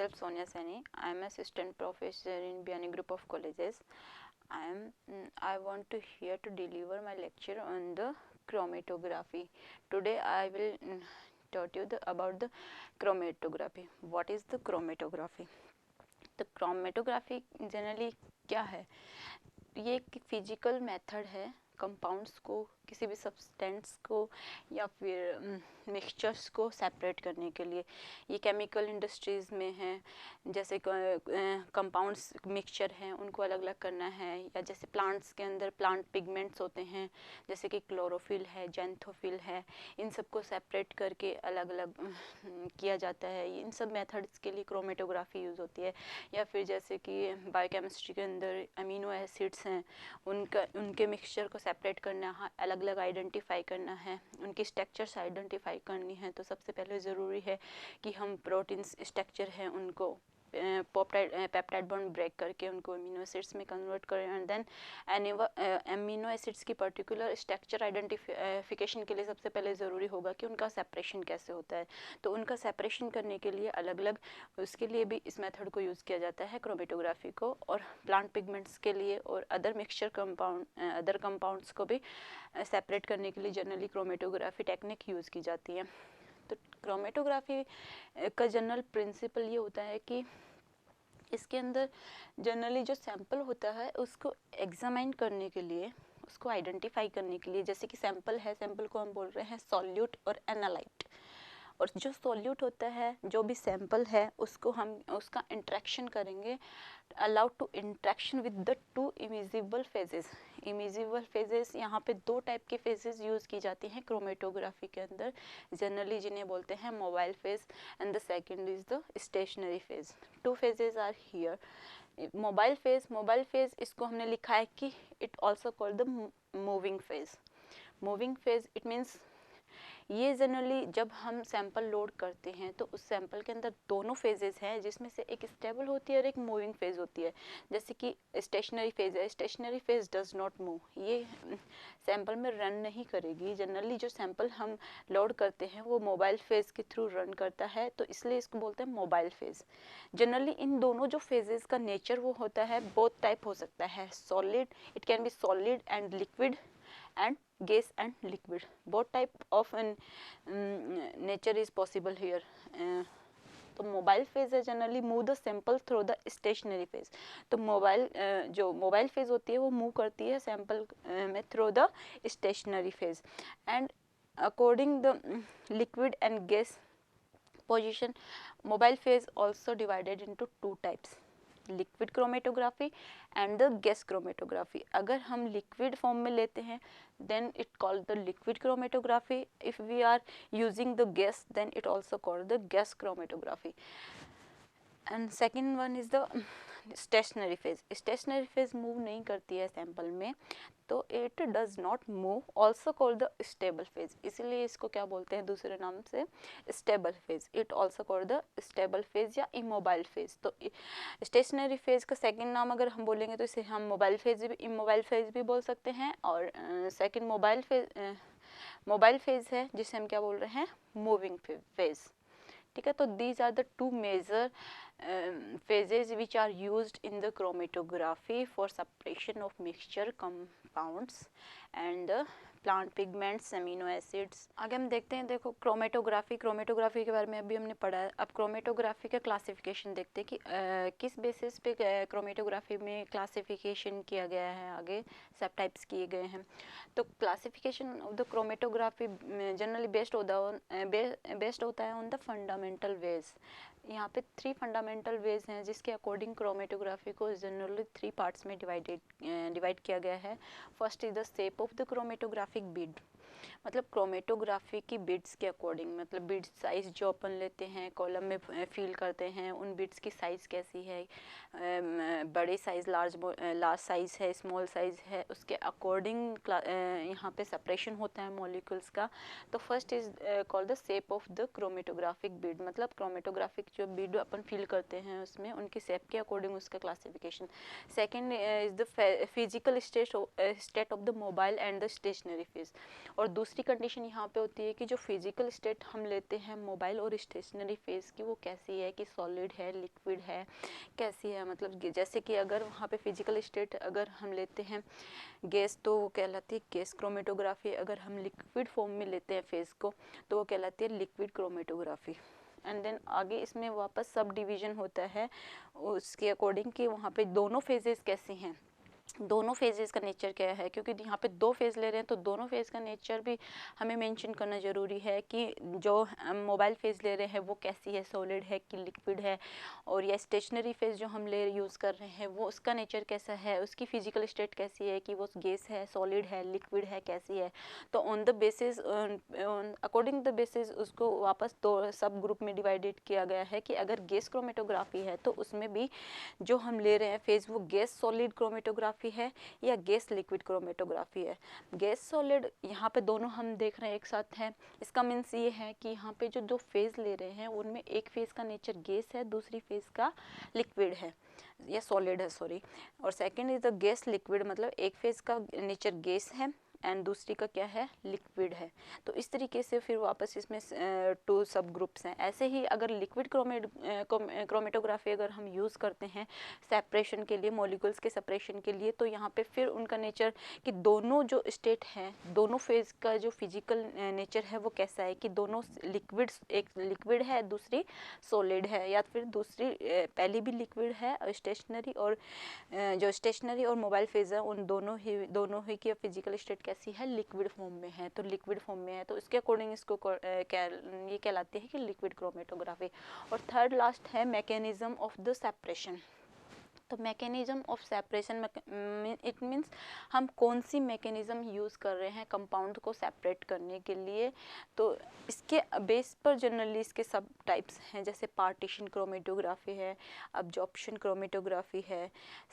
Myself Sonia Saini. I am assistant professor in BNA Group of Colleges. I want to here to deliver my lecture on the chromatography. Today I will taught you about the chromatography. What is the chromatography? The chromatography generally क्या है? ये एक physical method है compounds को, किसी भी substance को या फिर मिक्सचर्स को सेपरेट करने के लिए। ये केमिकल इंडस्ट्रीज़ में है, जैसे कंपाउंड्स मिक्सचर हैं उनको अलग अलग करना है, या जैसे प्लांट्स के अंदर प्लांट पिगमेंट्स होते हैं जैसे कि क्लोरोफिल है, जेंथोफिल है, इन सबको सेपरेट करके अलग अलग किया जाता है। इन सब मेथड्स के लिए क्रोमेटोग्राफी यूज़ होती है। या फिर जैसे कि बायोकेमिस्ट्री के अंदर अमीनो एसिड्स हैं, उनके मिक्सचर को सेपरेट करना है, अलग अलग आइडेंटिफाई करना है, उनकी स्ट्रक्चर्स आइडेंटिफाई करनी है। तो सबसे पहले ज़रूरी है कि हम प्रोटीन्स स्ट्रक्चर हैं उनको पेप्टाइड बॉन्ड ब्रेक करके उनको अमीनो एसिड्स में कन्वर्ट करें, एंड देन अमीनो एसिड्स की पर्टिकुलर स्ट्रक्चर आइडेंटिफिकेशन के लिए सबसे पहले ज़रूरी होगा कि उनका सेपरेशन कैसे होता है। तो उनका सेपरेशन करने के लिए अलग अलग उसके लिए भी इस मेथड को यूज़ किया जाता है क्रोमेटोग्राफी को, और प्लांट पिगमेंट्स के लिए और अदर मिक्सचर अदर कंपाउंड्स को भी सेपरेट करने के लिए जनरली क्रोमेटोग्राफी टेक्निक यूज़ की जाती है। तो क्रोमेटोग्राफी का जनरल प्रिंसिपल ये होता है कि इसके अंदर जनरली जो सैंपल होता है उसको एग्जामाइन करने के लिए, उसको आइडेंटिफाई करने के लिए, जैसे कि सैंपल है, सैंपल को हम बोल रहे हैं सॉल्यूट और एनालाइट। और जो सॉल्यूट होता है, जो भी सैंपल है, उसको हम उसका इंट्रैक्शन करेंगे, allowed to interaction with the two immiscible phases. Immiscible phases, यहाँ पे दो टाइप के फेजेस यूज़ की जाती हैं क्रोमेटोग्राफी के अंदर जनरली, जिन्हें बोलते हैं mobile phase and the second is the stationary phase. Two phases are here. Mobile phase इसको हमने लिखा है कि it also called the moving phase. Moving phase it means ये जनरली जब हम सैंपल लोड करते हैं तो उस सैंपल के अंदर दोनों फेजेस हैं, जिसमें से एक स्टेबल होती है और एक मूविंग फेज होती है। जैसे कि स्टेशनरी फेज है, stationary phase does not move, ये सैंपल में रन नहीं करेगी। जनरली जो सैंपल हम लोड करते हैं वो मोबाइल फेज के थ्रू रन करता है, तो इसलिए इसको बोलते हैं मोबाइल फेज। जनरली इन दोनों जो फेजेस का नेचर वो होता है, बोथ टाइप हो सकता है, solid, it can be solid and liquid and gas and liquid. Both type of nature is possible here. तो मोबाइल फेज है generally move the sample through the stationary phase. तो जो मोबाइल फेज होती है वो मूव करती है sample में through the stationary phase. And according the liquid and gas position, mobile phase also divided into two types, liquid chromatography and the gas chromatography. अगर हम लिक्विड फॉर्म में लेते हैं then it called the liquid chromatography. If we are using the gas, then it also called the gas chromatography. And second one is the stationary phase. Stationary phase move नहीं करती है sample में, तो it does not move, also called the stable phase, इसीलिए इसको क्या बोलते हैं दूसरे नाम से, stable phase. It also called the stable phase या इमोबाइल फेज। तो स्टेशनरी फेज का सेकंड नाम अगर हम बोलेंगे तो इसे हम मोबाइल फेज भी, इमोबाइल फेज भी बोल सकते हैं। और सेकंड मोबाइल फेज है जिसे हम क्या बोल रहे हैं, मूविंग फेज। ठीक है, तो these are the two major phases which are used in the chromatography for separation of mixture compounds and the plant pigments, amino acids. आगे हम देखते हैं, देखो क्रोमेटोग्राफी के बारे में अभी हमने पढ़ा है। अब क्रोमेटोग्राफी का क्लासिफिकेशन देखते हैं कि किस बेसिस पे क्रोमेटोग्राफी में क्लासिफिकेशन किया गया है, आगे सब टाइप्स किए गए हैं। तो classification of the chromatography generally based होता है ऑन द फंडामेंटल वेज। यहाँ पे 3 फंडामेंटल वेज हैं जिसके अकॉर्डिंग क्रोमेटोग्राफी को जनरली 3 पार्ट्स में डिवाइड किया गया है। First is the shape of the chromatographic Beed, मतलब क्रोमेटोग्राफी की बिड्स के अकॉर्डिंग, मतलब बिड्स साइज जो अपन लेते हैं कॉलम में फील करते हैं, उन बिड्स की साइज़ कैसी है, बड़े साइज़, लार्ज साइज़ है, स्मॉल साइज़ है, उसके अकॉर्डिंग यहाँ पे सेपरेशन होता है मॉलिक्यूल्स का। तो first is called the shape of the chromatographic bid, मतलब क्रोमेटोग्राफिक जो वीडियो अपन फिल करते हैं उसमें उनकी शेप के अकॉर्डिंग उसका classification. Second is the physical state of the mobile and the stationary phase. और दूसरी कंडीशन यहाँ पे होती है कि जो फिजिकल स्टेट हम लेते हैं मोबाइल और स्टेशनरी फेज की, वो कैसी है, कि सॉलिड है, लिक्विड है, कैसी है। मतलब जैसे कि अगर वहाँ पे फिजिकल स्टेट अगर हम लेते हैं गैस तो वो कहलाती है गैस क्रोमेटोग्राफी। अगर हम लिक्विड फॉर्म में लेते हैं फेज को तो वो कहलाती है लिक्विड क्रोमेटोग्राफी। एंड देन आगे इसमें वापस सब डिवीजन होता है उसके अकॉर्डिंग कि वहाँ पे दोनों फेजेस कैसे हैं, दोनों फेजेस का नेचर क्या है। क्योंकि यहाँ पे दो फेज ले रहे हैं तो दोनों फेज का नेचर भी हमें मेंशन करना ज़रूरी है कि जो मोबाइल फेज ले रहे हैं वो कैसी है, सॉलिड है कि लिक्विड है, और या स्टेशनरी फेज जो हम ले यूज़ कर रहे हैं वो उसका नेचर कैसा है, उसकी फिजिकल स्टेट कैसी है, कि वो गैस है, सॉलिड है, लिक्विड है, कैसी है। तो on the basis according the basis उसको वापस दो सब ग्रुप में डिवाइडेड किया गया है कि अगर गैस क्रोमेटोग्राफी है तो उसमें भी जो हम ले रहे हैं फेज वो गैस सॉलिड क्रोमेटोग्राफी है या गैस लिक्विड क्रोमेटोग्राफी है। गैस सॉलिड यहाँ पे दोनों हम देख रहे हैं एक साथ हैं। इसका मीन्स ये है कि यहाँ पे जो दो फेज ले रहे हैं उनमें एक फेज का नेचर गैस है, दूसरी फेज का लिक्विड है या सॉलिड है, सॉरी। और second is the gas liquid, मतलब एक फेज का नेचर गैस है एंड दूसरी का क्या है, लिक्विड है। तो इस तरीके से फिर वापस इसमें टू सब ग्रुप्स हैं। ऐसे ही अगर लिक्विड क्रोमेटोग्राफी अगर हम यूज़ करते हैं सेपरेशन के लिए, मॉलिक्यूल्स के सेपरेशन के लिए, तो यहाँ पे फिर उनका नेचर कि दोनों जो स्टेट हैं, दोनों फेज का जो फिजिकल नेचर है वो कैसा है, कि दोनों लिक्विड, एक लिक्विड है दूसरी सॉलिड है, या फिर दूसरी पहली भी लिक्विड है स्टेशनरी, और जो स्टेशनरी और मोबाइल फेज है उन दोनों ही की फिजिकल स्टेट कैसी है, लिक्विड फॉर्म में है। तो लिक्विड फॉर्म में है तो इसके अकॉर्डिंग इसको ये कहलाती है कि लिक्विड क्रोमेटोग्राफी। और थर्ड लास्ट है मैकेनिज्म ऑफ द सेपरेशन। तो mechanism of separation it means हम कौन सी मैकेनिज्म यूज़ कर रहे हैं कंपाउंड को सेपरेट करने के लिए। तो इसके बेस पर जनरली इसके सब टाइप्स हैं, जैसे पार्टीशन क्रोमेटोग्राफी है, अब्जॉर्प्शन क्रोमेटोग्राफी है,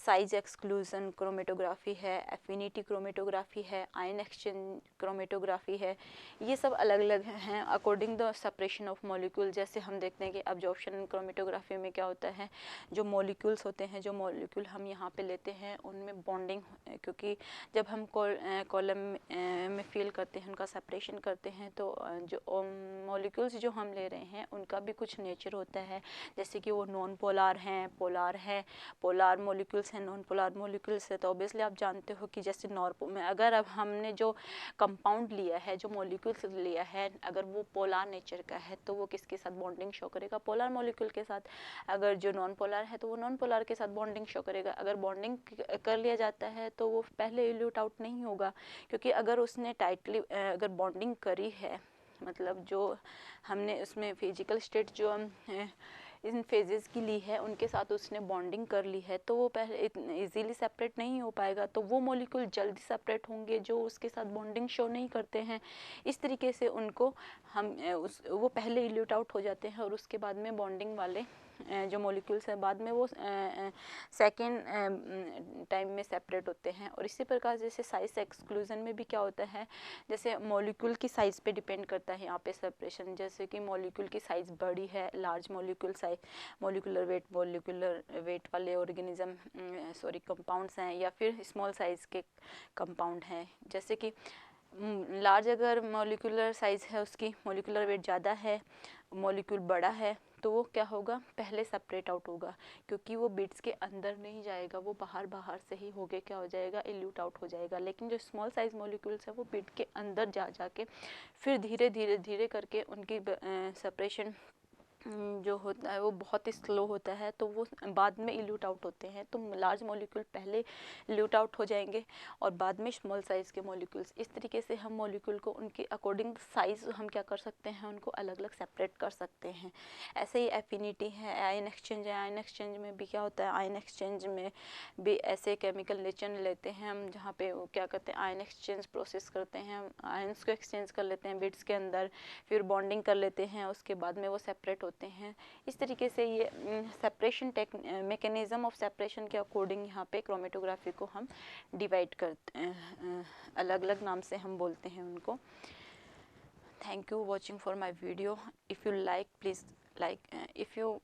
साइज एक्सक्लूजन क्रोमेटोग्राफी है, एफिनिटी क्रोमेटोग्राफी है, आयन एक्सचेंज क्रोमेटोग्राफी है। ये सब अलग अलग हैं according the separation of molecule. जैसे हम देखते हैं कि अब्जॉर्प्शन क्रोमेटोग्राफी में क्या होता है, जो मॉलिक्यूल्स होते हैं, जो मॉलिक्यूल हम यहाँ पे लेते हैं उनमें बॉन्डिंग, क्योंकि जब हम कॉलम में फिल करते हैं, उनका सेपरेशन करते हैं, तो जो मॉलिक्यूल्स जो हम ले रहे हैं उनका भी कुछ नेचर होता है। जैसे कि वो नॉन पोलार हैं, पोलार है, पोलार मॉलिक्यूल्स हैं, नॉन पोलार मॉलिक्यूल्स है। तो ऑब्वियसली आप जानते हो कि जैसे अगर अब हमने जो कंपाउंड लिया है, जो मॉलिक्यूल्स लिया है, अगर वो पोलार नेचर का है तो वो किसके साथ बॉन्डिंग शो करेगा, पोलार मॉलिक्यूल के साथ। अगर जो नॉन पोलार है तो वो नॉन पोलार के साथ बॉन्डिंग शो करेगा। अगर बॉन्डिंग कर लिया जाता है तो वो पहले इल्यूट आउट नहीं होगा, क्योंकि अगर उसने टाइटली अगर बॉन्डिंग करी है, मतलब जो हमने उसमें फिजिकल स्टेट जो इन फेजेस की ली है उनके साथ उसने बॉन्डिंग कर ली है, तो वो पहले इजीली सेपरेट नहीं हो पाएगा। तो वो मॉलिक्यूल जल्दी सेपरेट होंगे जो उसके साथ बॉन्डिंग शो नहीं करते हैं। इस तरीके से उनको हम वो पहले इल्यूट आउट हो जाते हैं और उसके बाद में बॉन्डिंग वाले जो मॉलिक्यूल्स हैं बाद में वो सेकेंड टाइम में सेपरेट होते हैं। और इसी प्रकार जैसे साइज एक्सक्लूजन में भी क्या होता है, जैसे मॉलिक्यूल की साइज़ पे डिपेंड करता है यहाँ पे सेपरेशन। जैसे कि मॉलिक्यूल की साइज़ बड़ी है, large molecule size, molecular weight वाले ऑर्गेनिज्म कंपाउंड्स हैं, या फिर स्मॉल साइज़ के कंपाउंड हैं। जैसे कि लार्ज अगर मॉलिक्यूलर साइज़ है, उसकी मॉलिक्यूलर वेट ज़्यादा है, मॉलिक्यूल बड़ा है, तो वो क्या होगा, पहले सेपरेट आउट होगा, क्योंकि वो बिट्स के अंदर नहीं जाएगा, वो बाहर से ही होके क्या हो जाएगा, इल्यूट आउट हो जाएगा। लेकिन जो स्मॉल साइज मॉलिक्यूल्स है वो बिट के अंदर जाके फिर धीरे करके उनकी सेपरेशन जो होता है वो बहुत ही स्लो होता है, तो वो बाद में इल्यूट आउट होते हैं। तो लार्ज मॉलिक्यूल पहले इल्यूट आउट हो जाएंगे और बाद में स्मॉल साइज़ के मॉलिक्यूल्स। इस तरीके से हम मॉलिक्यूल को उनके अकॉर्डिंग साइज़ हम क्या कर सकते हैं, उनको अलग अलग सेपरेट कर सकते हैं। ऐसे ही एफिनिटी है, आयन एक्सचेंज है। आयन एक्सचेंज में भी क्या होता है, आयन एक्सचेंज में भी ऐसे केमिकल नेचर लेते हैं हम जहाँ पे वो क्या करते हैं, आयन एक्सचेंज प्रोसेस करते हैं, हम आयन्स को एक्सचेंज कर लेते हैं बिट्स के अंदर, फिर बॉन्डिंग कर लेते हैं, उसके बाद में वो सेपरेट होते हैं। इस तरीके से ये सेपरेशन मैकेनिज्म ऑफ सेपरेशन के अकॉर्डिंग यहाँ पे क्रोमेटोग्राफी को हम डिवाइड करते हैं, अलग अलग नाम से हम बोलते हैं उनको। Thank you watching for my video. If you like please like if you